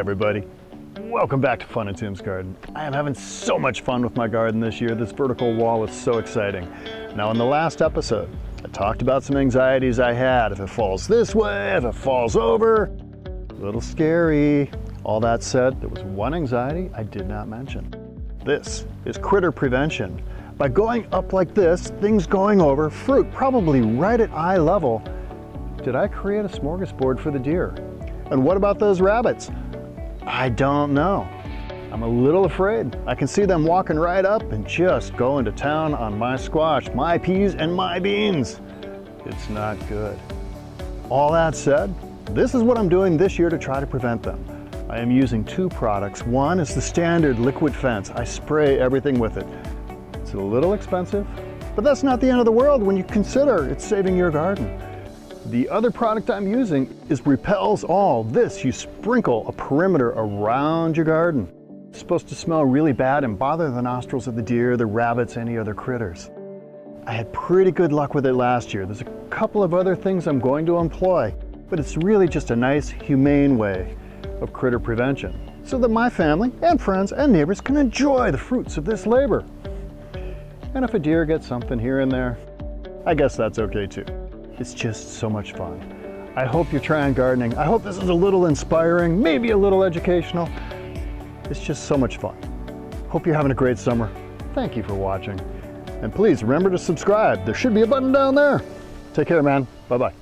everybody, welcome back to Fun in Tim's Garden. I am having so much fun with my garden this year. This vertical wall is so exciting. Now in the last episode, I talked about some anxieties I had. If it falls this way, if it falls over, a little scary. All that said, there was one anxiety I did not mention. This is critter prevention. By going up like this, things going over, fruit probably right at eye level, did I create a smorgasbord for the deer? And what about those rabbits? I don't know. I'm a little afraid. I can see them walking right up and just going to town on my squash, my peas, and my beans. It's not good. All that said, this is what I'm doing this year to try to prevent them. I am using two products. One is the standard liquid fence. I spray everything with it. It's a little expensive, but that's not the end of the world when you consider it's saving your garden. The other product I'm using is Repels All. This, you sprinkle a perimeter around your garden. It's supposed to smell really bad and bother the nostrils of the deer, the rabbits, any other critters. I had pretty good luck with it last year. There's a couple of other things I'm going to employ, but it's really just a nice, humane way of critter prevention so that my family and friends and neighbors can enjoy the fruits of this labor. And if a deer gets something here and there, I guess that's okay too. It's just so much fun. I hope you're trying gardening. I hope this is a little inspiring, maybe a little educational. It's just so much fun. Hope you're having a great summer. Thank you for watching. And please remember to subscribe. There should be a button down there. Take care, man. Bye-bye.